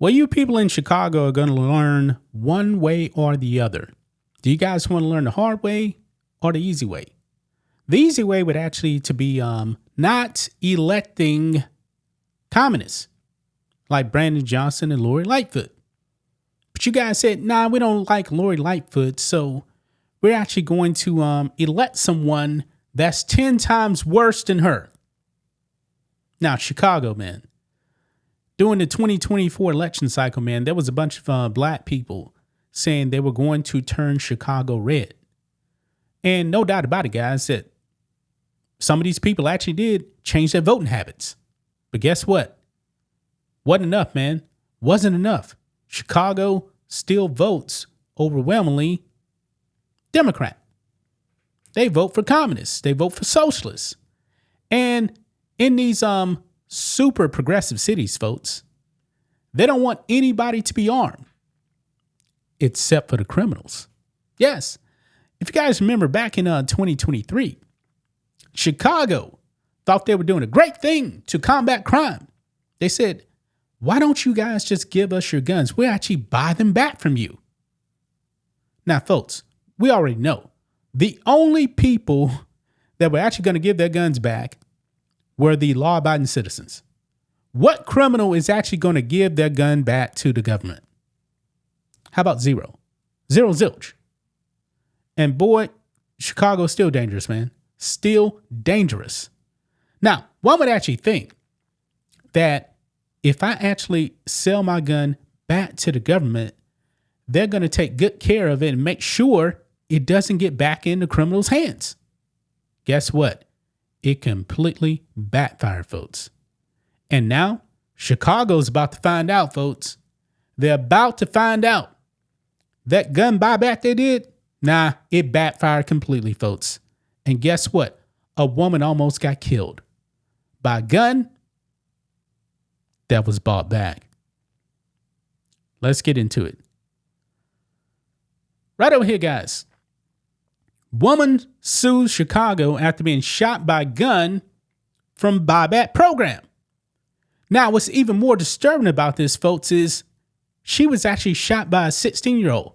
Well, you people in Chicago are going to learn one way or the other. Do you guys want to learn the hard way or the easy way? The easy way would actually to be not electing communists like Brandon Johnson and Lori Lightfoot. But you guys said, nah, we don't like Lori Lightfoot, so we're actually going to elect someone that's 10 times worse than her. Now, Chicago, man. During the 2024 election cycle, man, there was a bunch of black people saying they were going to turn Chicago red. And no doubt about it, guys, that some of these people actually did change their voting habits. But guess what? Wasn't enough, man. Wasn't enough. Chicago still votes overwhelmingly Democrat. They vote for communists. They vote for socialists. And in these super progressive cities, folks, they don't want anybody to be armed except for the criminals. Yes. If you guys remember back in 2023, Chicago thought they were doing a great thing to combat crime. They said, why don't you guys just give us your guns? We'll actually buy them back from you. Now, folks, we already know the only people that were actually going to give their guns back were the law-abiding citizens. What criminal is actually going to give their gun back to the government? How about zero? Zero zilch. And boy, Chicago's still dangerous, man. Still dangerous. Now, one would actually think that if I actually sell my gun back to the government, they're going to take good care of it and make sure it doesn't get back into criminals' hands. Guess what? It completely backfired, folks. And now Chicago's about to find out, folks. They're about to find out that gun buyback they did. Nah, it backfired completely, folks. And guess what? A woman almost got killed by a gun that was bought back. Let's get into it. Right over here, guys. Woman sues Chicago after being shot by gun from Buyback program. Now, what's even more disturbing about this, folks, is she was actually shot by a 16-year-old.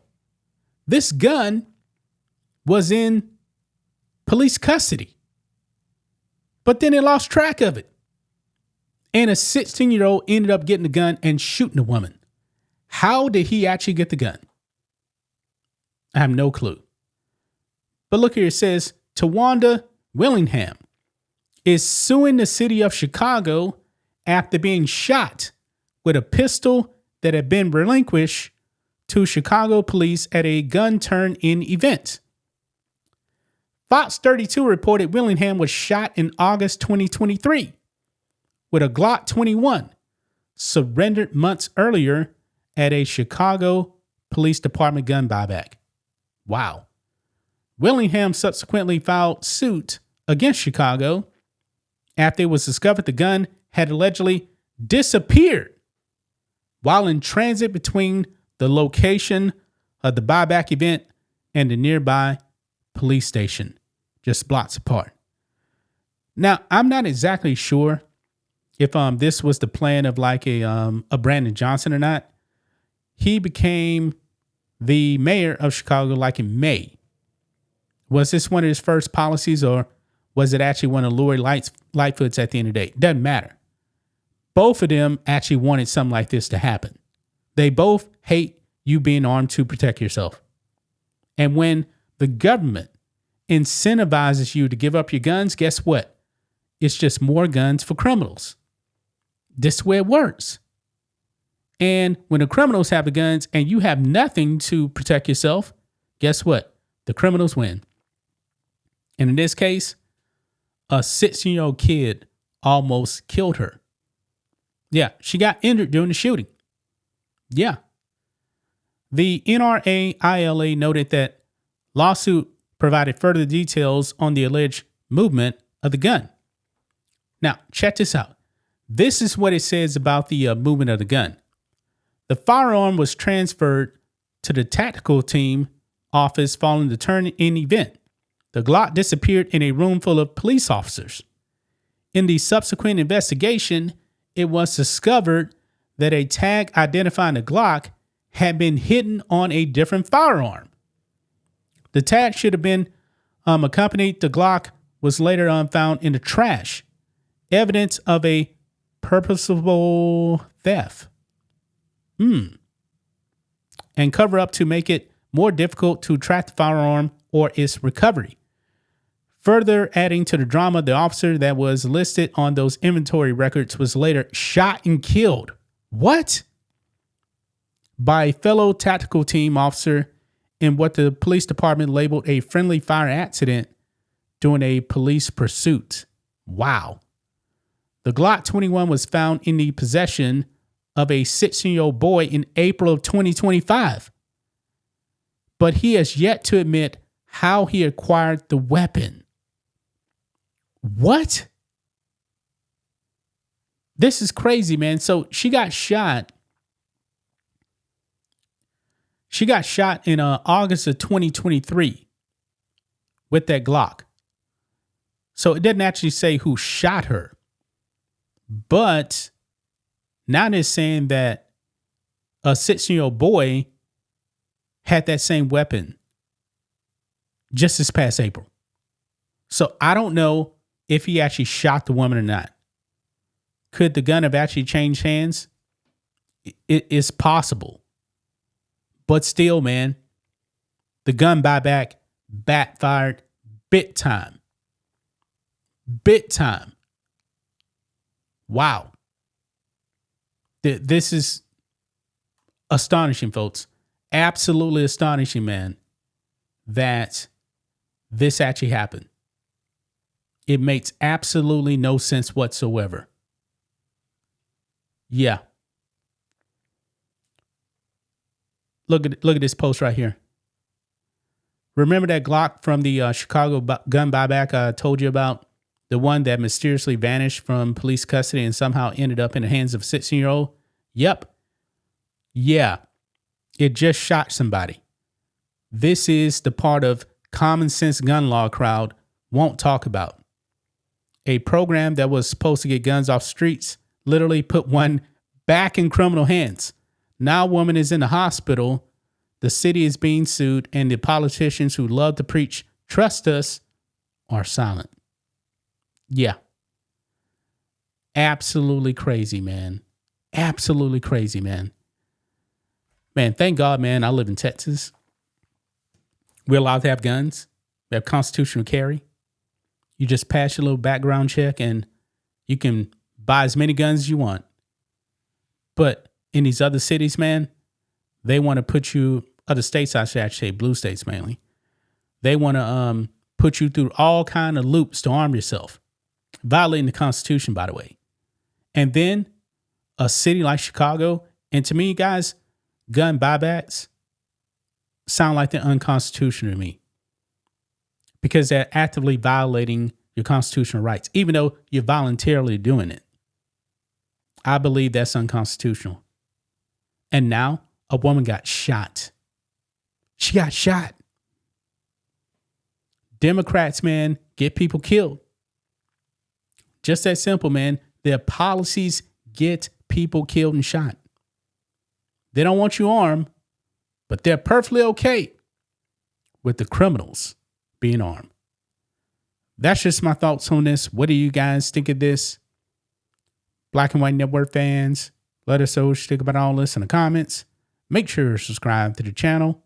This gun was in police custody, but then they lost track of it. And a 16-year-old ended up getting the gun and shooting a woman. How did he actually get the gun? I have no clue. But look here, it says Tawanda Willingham is suing the city of Chicago after being shot with a pistol that had been relinquished to Chicago police at a gun turn-in event. Fox 32 reported Willingham was shot in August 2023 with a Glock 21, surrendered months earlier at a Chicago Police Department gun buyback. Wow. Willingham subsequently filed suit against Chicago after it was discovered the gun had allegedly disappeared while in transit between the location of the buyback event and the nearby police station, just blocks apart. Now, I'm not exactly sure if this was the plan of like a Brandon Johnson or not. He became the mayor of Chicago like in May. Was this one of his first policies, or was it actually one of Lori Lightfoot's at the end of the day? Doesn't matter. Both of them actually wanted something like this to happen. They both hate you being armed to protect yourself. And when the government incentivizes you to give up your guns, guess what? It's just more guns for criminals. This is where it works. And when the criminals have the guns and you have nothing to protect yourself, guess what? The criminals win. And in this case, a 16-year-old kid almost killed her. Yeah, she got injured during the shooting. Yeah. The NRA-ILA noted that lawsuit provided further details on the alleged movement of the gun. Now, check this out. This is what it says about the movement of the gun. The firearm was transferred to the tactical team office following the turn-in event. The Glock disappeared in a room full of police officers. In the subsequent investigation, it was discovered that a tag identifying the Glock had been hidden on a different firearm. The tag should have been accompanied. The Glock was later found in the trash. Evidence of a purposeful theft. And cover up to make it more difficult to track the firearm or its recovery. Further adding to the drama, the officer that was listed on those inventory records was later shot and killed. What? By a fellow tactical team officer in what the police department labeled a friendly fire accident during a police pursuit. Wow. The Glock 21 was found in the possession of a 16-year-old boy in April of 2025. But he has yet to admit how he acquired the weapon. What? This is crazy, man. So she got shot. She got shot in August of 2023 with that Glock. So it doesn't actually say who shot her. But now they're saying that a 16-year-old boy had that same weapon just this past April. So I don't know if he actually shot the woman or not. Could the gun have actually changed hands? It is possible. But still, man, the gun buyback backfired big time. Big time. Wow. This is astonishing, folks. Absolutely astonishing, man, that this actually happened. It makes absolutely no sense whatsoever. Yeah. Look at this post right here. Remember that Glock from the Chicago gun buyback I told you about? The one that mysteriously vanished from police custody and somehow ended up in the hands of a 16-year-old? Yep. Yeah. It just shot somebody. This is the part of common sense gun law crowd won't talk about. A program that was supposed to get guns off streets literally put one back in criminal hands. Now a woman is in the hospital. The city is being sued, and the politicians who love to preach trust us are silent. Yeah. Absolutely crazy, man. Absolutely crazy, man. Man, thank God, man, I live in Texas. We're allowed to have guns. We have constitutional carry. You just pass your little background check and you can buy as many guns as you want. But in these other cities, man, they want to put you, other states, I should actually say blue states mainly, they want to put you through all kind of loops to arm yourself. Violating the Constitution, by the way. And then a city like Chicago, and to me, guys, gun buybacks sound like they're unconstitutional to me because they're actively violating your constitutional rights, even though you're voluntarily doing it. I believe that's unconstitutional. And now a woman got shot. She got shot. Democrats, man, get people killed. Just that simple, man. Their policies get people killed and shot. They don't want you armed, but they're perfectly okay with the criminals being armed. That's just my thoughts on this. What do you guys think of this? Black and White Network fans, let us know what you think about all this in the comments. Make sure to subscribe to the channel,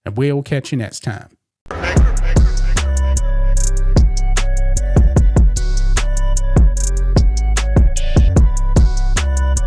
and we'll catch you next time.